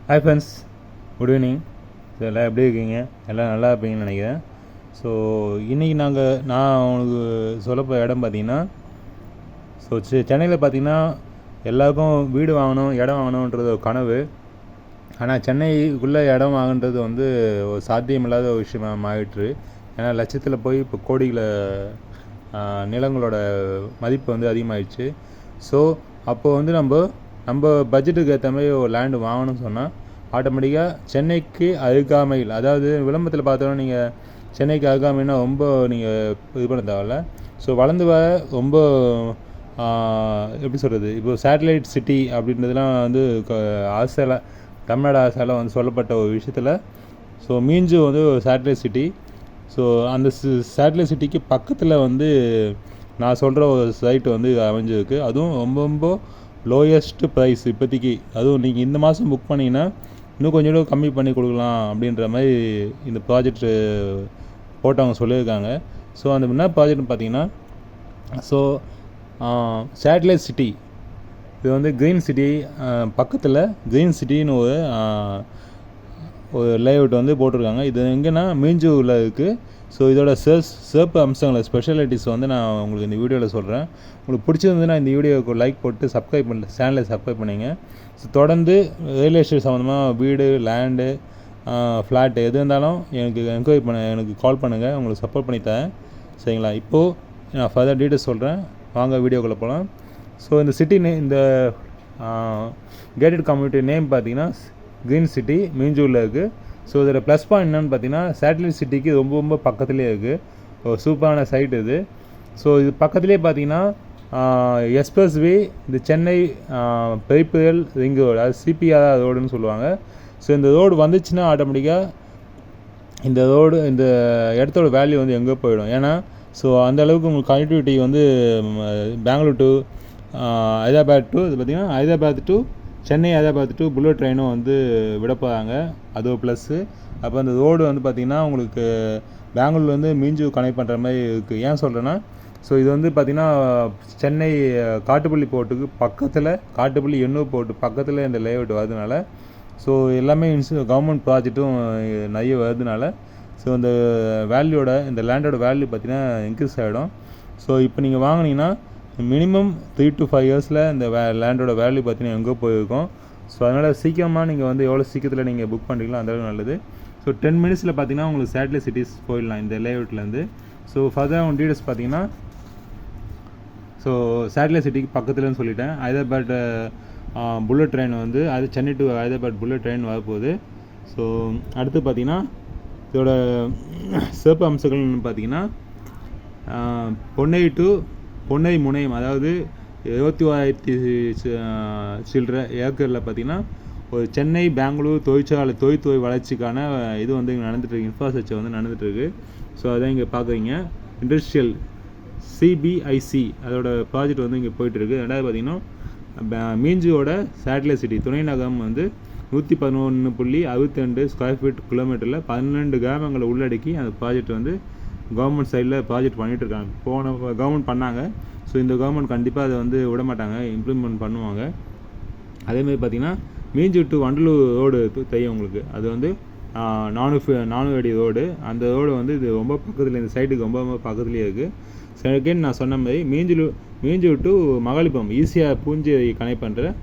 Hi friends, good evening. So எல்லாம் எப்படி இருக்கீங்க? எல்லாம் நல்லா இருப்பீங்கன்னு நினைக்கிறேன். ஸோ இன்றைக்கி நான் உங்களுக்கு சொல்லப்போ இடம் பார்த்திங்கன்னா, ஸோ சென்னையில் பார்த்திங்கன்னா எல்லாருக்கும் வீடு வாங்கணும், இடம் வாங்கணுன்றது ஒரு கனவு. ஆனால் சென்னைக்குள்ளே இடம் வாங்குன்றது வந்து ஒரு சாத்தியமில்லாத ஒரு விஷயமாக மாறிட்டுரு. ஏன்னா லட்சத்தில் போய் இப்போ கோடியில் நிலங்களோட மதிப்பு வந்து அதிகமாகிடுச்சு. ஸோ அப்போது வந்து நம்ம பட்ஜெட்டுக்கு ஏற்ற மாதிரி ஒரு லேண்டு வாங்கணும்னு சொன்னால் ஆட்டோமேட்டிக்காக சென்னைக்கு அருகாமையில், அதாவது விளம்பரத்தில் பார்த்தோன்னா நீங்கள் சென்னைக்கு அருகாமைன்னா ரொம்ப நீங்கள் இது பண்ண தேவையில்ல. ஸோ வளர்ந்து வர ரொம்ப எப்படி சொல்கிறது, இப்போ சேட்டலைட் சிட்டி அப்படின்றதுலாம் வந்து அரசால், தமிழ்நாடு அரசால் வந்து சொல்லப்பட்ட ஒரு விஷயத்தில், ஸோ மீஞ்சு வந்து ஒரு சேட்டலைட் சிட்டி. ஸோ அந்த சேட்டலைட் சிட்டிக்கு பக்கத்தில் வந்து நான் சொல்கிற ஒரு சைட்டு வந்து அமைஞ்சிருக்கு. அதுவும் ரொம்ப ரொம்ப லோயஸ்ட்டு ப்ரைஸ் இப்போதைக்கு. அதுவும் நீங்கள் இந்த மாதம் புக் பண்ணிங்கன்னா இன்னும் கொஞ்சம் கம்மி பண்ணி கொடுக்கலாம் அப்படின்ற மாதிரி இந்த ப்ராஜெக்ட் போட்டவங்க சொல்லியிருக்காங்க. ஸோ அந்த என்ன ப்ராஜெக்ட்னு பார்த்தீங்கன்னா, ஸோ சேட்டலைட் சிட்டி இது வந்து க்ரீன் சிட்டி பக்கத்தில் க்ரீன் சிட்டின்னு ஒரு லேஅவுட் வந்து போட்டிருக்காங்க. இது எங்கன்னா மீஞ்சூரில் இருக்குது. ஸோ இதோட சிறப்பு அம்சங்களை, ஸ்பெஷாலிட்டிஸ் வந்து நான் உங்களுக்கு இந்த வீடியோவில் சொல்கிறேன். உங்களுக்கு பிடிச்சிருந்ததுன்னா இந்த வீடியோவுக்கு லைக் போட்டு சேனலை சப்ஸ்கிரைப் பண்ணிங்க. ஸோ தொடர்ந்து ரியல் எஸ்டேட் சம்மந்தமாக வீடு, லேண்டு, ஃப்ளாட்டு எது இருந்தாலும் எனக்கு கால் பண்ணுங்கள், உங்களுக்கு சப்போர்ட் பண்ணி தரேன். சரிங்களா? இப்போது நான் ஃபர்தர் டீட்டெயில்ஸ் சொல்கிறேன், வாங்க வீடியோக்குள்ளே போகலாம். ஸோ இந்த சிட்டி இந்த கேட்டட் கம்யூனிட்டி நேம் பார்த்தீங்கன்னா க்ரீன் சிட்டி, மீஞ்சூரில் இருக்குது. ஸோ இதோட ப்ளஸ் பாயிண்ட் என்னென்னு பார்த்தீங்கன்னா, சேட்டலைட் சிட்டிக்கு ரொம்ப ரொம்ப பக்கத்துலேயே இருக்குது. ஒரு சூப்பரான சைட் இது. ஸோ இது பக்கத்துலேயே பார்த்தீங்கன்னா எக்ஸ்பிரஸ் வே, இந்த சென்னை பெரிபெரியல் ரிங் ரோடு, அது சிபிஆர் ரோடுன்னு சொல்லுவாங்க. ஸோ இந்த ரோடு வந்துச்சுன்னா ஆட்டோமேட்டிக்காக இந்த இடத்தோட வேல்யூ வந்து எங்கே போயிடும். ஏன்னா ஸோ அந்தளவுக்கு உங்களுக்கு கனெக்டிவிட்டி வந்து பெங்களூர் டு ஹைதராபாத் டு, இது பார்த்திங்கன்னா Hyderabad to Chennai, Hyderabad to bullet ட்ரெயினும் வந்து விட போகிறாங்க. அது ஒரு ப்ளஸ்ஸு. அப்போ அந்த ரோடு வந்து பார்த்திங்கன்னா உங்களுக்கு பெங்களூர் வந்து மீஞ்சு கனெக்ட் பண்ணுற மாதிரி இருக்குது. ஏன் சொல்கிறேன்னா, ஸோ இது வந்து பார்த்திங்கன்னா சென்னை காட்டுப்பள்ளி போர்ட்டுக்கு பக்கத்தில், காட்டுப்பள்ளி எண்ணூர் போர்ட்டு பக்கத்தில் இந்த லேஅவுட் வரதுனால, ஸோ எல்லாமே கவர்மெண்ட் ப்ராஜெக்ட்டும் நிறைய வரதுனால, ஸோ இந்த இந்த லேண்டோட வேல்யூ பார்த்திங்கன்னா இன்க்ரீஸ் ஆகிடும். ஸோ இப்போ நீங்கள் வாங்கினீங்கன்னா மினிமம் 3 to 5 இயர்ஸில் இந்த லேண்டோட வேல்யூ பார்த்தீங்கன்னா எங்கே போயிருக்கும். ஸோ அதனால் சீக்கிரமாக நீங்கள் வந்து எவ்வளோ சீக்கிரத்தில் நீங்கள் புக் பண்ணுறீங்களோ அந்தளவுக்கு நல்லது. ஸோ 10 மினிட்ஸில் பார்த்தீங்கன்னா உங்களுக்கு சேட்டலைட் சிட்டிஸ் போயிடலாம் இந்த லேஅவுட்லேருந்து. ஸோ ஃபர்தர் உங்கள் டீட்டெயில்ஸ் பார்த்தீங்கன்னா, ஸோ சேட்டலைட் சிட்டிக்கு பக்கத்துலன்னு சொல்லிட்டேன். ஹைதராபாத் புல்லட் ட்ரெயின் வந்து Chennai to Hyderabad bullet train வரப்போகுது. ஸோ அடுத்து பார்த்தீங்கன்னா இதோட சிறப்பு அம்சங்கள்னு பார்த்தீங்கன்னா, பொன்னை முனையம், அதாவது 21,000 சில்லற ஏக்கரில் பார்த்திங்கன்னா ஒரு சென்னை பெங்களூர் தொழில்துறை வளர்ச்சிக்கான இது வந்து இங்கே நடந்துகிட்ருக்கு, இன்ஃப்ராஸ்ட்ரக்சர் வந்து நடந்துகிட்ருக்கு. ஸோ அதான் இங்கே பார்க்குறீங்க, இண்டஸ்ட்ரியல் சிபிஐசி அதோட ப்ராஜெக்ட் வந்து இங்கே போயிட்டுருக்கு. ரெண்டாவது பார்த்திங்கன்னா மீஞ்சியோட சேட்டலைட் சிட்டி துணை நகரம் வந்து 111.62 ஸ்கொயர் ஃபீட் கிலோமீட்டரில் 12 கிராமங்களை உள்ளடக்கி அந்த ப்ராஜெக்ட் வந்து கவர்மெண்ட் சைடில் ப்ராஜெக்ட் பண்ணிகிட்ருக்காங்க. போன கவர்மெண்ட் பண்ணாங்க. ஸோ இந்த கவர்மெண்ட் கண்டிப்பாக அதை வந்து விட மாட்டாங்க, இம்ப்ளிமெண்ட் பண்ணுவாங்க. அதேமாதிரி பார்த்திங்கன்னா மீஞ்சூர் டு வண்டலூர் ரோடு தெரியும் உங்களுக்கு. அது வந்து 400 அடி ரோடு. அந்த ரோடு வந்து இது ரொம்ப பக்கத்தில், இந்த சைட்டுக்கு ரொம்ப ரொம்ப பக்கத்துலேயே இருக்குது. செகண்ட் நான் சொன்ன மாதிரி மீஞ்சூர் டு மகாலிபுரம் ஈஸியாக பூஞ்சேரி கனெக்ட் பண்ணுற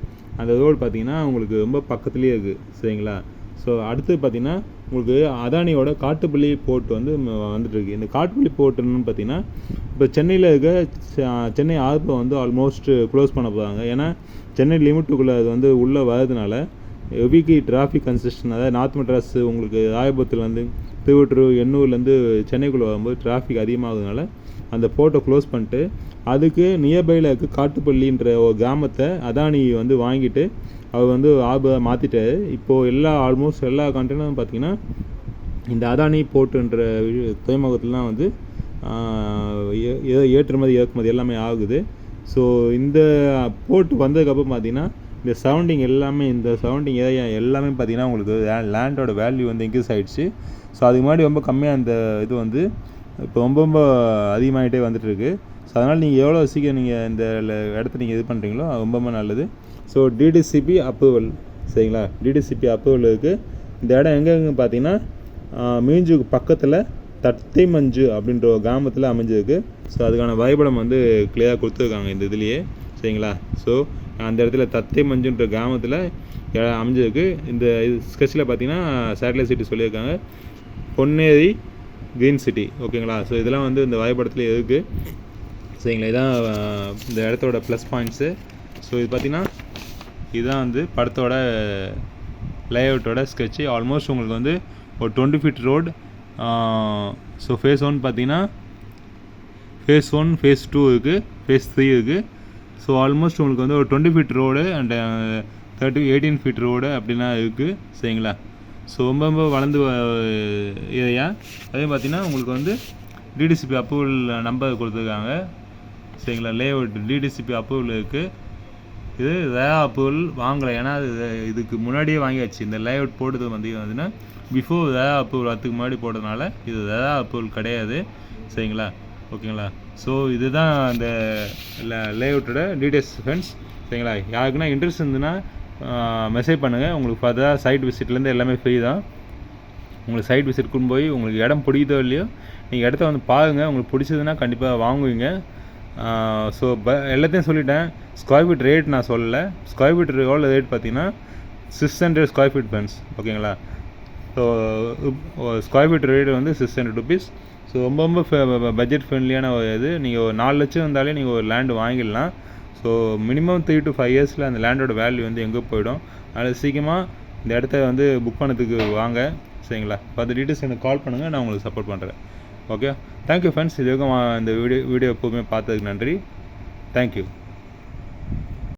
அந்த ரோடு பார்த்திங்கன்னா உங்களுக்கு ரொம்ப பக்கத்துலேயே இருக்குது. சரிங்களா? ஸோ அடுத்து பார்த்திங்கன்னா உங்களுக்கு அதானியோட காட்டுப்பள்ளி போர்ட் வந்து வந்துட்டுருக்கு. இந்த காட்டுப்பள்ளி போர்ட்டுன்னு பார்த்திங்கன்னா இப்போ சென்னையில் இருக்க சென்னை ஆர்பரை வந்து ஆல்மோஸ்ட் க்ளோஸ் பண்ண போகிறாங்க. ஏன்னா சென்னை லிமிட்டுக்குள்ளே அது வந்து உள்ளே வரதுனால ஹெவிக்கு டிராஃபிக் கன்செஷன், அதாவது நார்த் மெட்ராஸ் உங்களுக்கு ராயபுரத்துலேருந்து திருவட்டூர் எண்ணூர்லேருந்து சென்னைக்குள்ளே வரும்போது டிராஃபிக் அதிகமாகிறதுனால அந்த போர்ட்டை க்ளோஸ் பண்ணிட்டு அதுக்கு நியர்பையில் இருக்க காட்டுப்பள்ளின்ற ஒரு கிராமத்தை அதானி வந்து வாங்கிட்டு அவர் வந்து ஆர்பரை மாற்றிட்டாரு. இப்போது ஆல்மோஸ்ட் எல்லா கண்டெய்னரும் பார்த்திங்கன்னா இந்த அதானி போர்ட்டுன்ற துறைமுகத்துலாம் வந்து ஏற்றுமதி இறக்குமதி எல்லாமே ஆகுது. ஸோ இந்த போர்ட் வந்ததுக்கப்புறம் பார்த்திங்கன்னா இந்த சரௌண்டிங் ஏரியா எல்லாமே பார்த்திங்கன்னா உங்களுக்கு லேண்டோட வேல்யூ வந்து இன்க்ரீஸ் ஆகிடுச்சு. ஸோ அதுக்கு முன்னாடி ரொம்ப கம்மியாக அந்த இது வந்து இப்போ ரொம்ப ரொம்ப அதிகமாகிட்டே வந்துட்டுருக்கு. ஸோ அதனால் நீங்கள் எவ்வளோ சீக்கிரம் நீங்கள் இந்த இடத்த நீங்கள் இது பண்ணுறீங்களோ அது ரொம்ப நல்லது. ஸோ டிடிசிபி அப்ரூவல், சரிங்களா. டிடிசிபி அப்ரூவல் இருக்குது. இந்த இடம் எங்கெங்க பார்த்தீங்கன்னா மீஞ்சூருக்கு பக்கத்தில் தத்தைமஞ்சு அப்படின்ற ஒரு கிராமத்தில் அமைஞ்சிருக்கு. ஸோ அதுக்கான வரைபடம் வந்து கிளியராக கொடுத்துருக்காங்க இந்த இதுலேயே, சரிங்களா. ஸோ அந்த இடத்துல தத்தைமஞ்சுன்ற கிராமத்தில் அமைஞ்சிருக்கு. இந்த இது ஸ்கெட்சில் பார்த்தீங்கன்னா சேட்டலைட் சிட்டி சொல்லியிருக்காங்க, பொன்னேரி க்ரீன் சிட்டி, ஓகேங்களா. ஸோ இதெல்லாம் வந்து இந்த வரைபடத்தில் இருக்குது, சரிங்களா. இதான் இந்த இடத்தோட ப்ளஸ் பாயிண்ட்ஸு. ஸோ இது பார்த்திங்கன்னா இதுதான் வந்து படத்தோட லேஅவுட்டோட ஸ்கெட்சு. ஆல்மோஸ்ட் உங்களுக்கு வந்து ஒரு 20 feet ரோடு. ஸோ ஃபேஸ் 1 பார்த்தீங்கன்னா ஃபேஸ் 1, ஃபேஸ் 2 இருக்குது, ஃபேஸ் 3 இருக்குது. ஸோ ஆல்மோஸ்ட் உங்களுக்கு வந்து ஒரு 20 feet road and 18 feet road அப்படின்னா இருக்குது, சரிங்களா. ஸோ ரொம்ப ரொம்ப வளர்ந்து ஏரியா. அதே பார்த்தீங்கன்னா உங்களுக்கு வந்து டிடிசிபி அப்ரூவல் நம்பர் கொடுத்துருக்காங்க, சரிங்களா. லேஅவுட் டிடிசிபி அப்ரூவல் இருக்குது. இது ரேரா அப்ரூவல் வாங்கலை, ஏன்னா இதுக்கு முன்னாடியே வாங்கியாச்சு. இந்த லேஅவுட் போட்டது வந்துன்னா பிஃபோர் ரேரா அப்ரூவல் அதுக்கு முன்னாடி போட்டதுனால இது ரேரா அப்ரூவல் கிடையாது, சரிங்களா. ஓகேங்களா. ஸோ இதுதான் அந்த லேஅவுட்டோட டீட்டெயில்ஸ் ஃப்ரெண்ட்ஸ், சரிங்களா. யாருக்குன்னா இன்ட்ரெஸ்ட் இருந்துன்னா மெசேஜ் பண்ணுங்கள். உங்களுக்கு ஃபர்தராக சைட் விசிட்லேருந்து எல்லாமே ஃப்ரீ தான். உங்களுக்கு சைட் விசிட் கொண்டு போய் உங்களுக்கு இடம் பிடிக்குதோ இல்லையோ நீங்கள் இடத்த வந்து பாருங்கள். உங்களுக்கு பிடிச்சதுன்னா கண்டிப்பாக வாங்குவீங்க. ஸோ எல்லாத்தையும் சொல்லிட்டேன். ஸ்கொயர் ஃபீட் ரேட் நான் சொல்லலை. ஸ்கொயர் ஃபீட் எவ்வளோ ரேட் பார்த்தீங்கன்னா 600 ஸ்கொயர் ஃபீட் ஃப்ரெண்ட்ஸ், ஓகேங்களா. ஸோ ஸ்கொயர் ஃபீட் ரேட் வந்து 600 rupees. ஸோ ரொம்ப ரொம்ப பட்ஜெட் ஃப்ரெண்ட்லியான ஒரு இது. நீங்கள் ஒரு 4 லட்சம் இருந்தாலே நீங்கள் ஒரு லேண்டு வாங்கிடலாம். ஸோ மினிமம் 3 to 5 years அந்த லேண்டோட வேல்யூ வந்து எங்கே போயிடும். அதில் சீக்கிரமாக இந்த இடத்த வந்து புக் பண்ணதுக்கு வாங்க, சரிங்களா. ஃபார் த டீட்டெயில்ஸ் எனக்கு கால் பண்ணுங்கள், நான் உங்களுக்கு சப்போர்ட் பண்ணுறேன். Okay, thank you friends. இது வரைக்கும் இந்த வீடியோ எப்போவுமே பார்த்ததுக்கு நன்றி. தேங்க்யூ.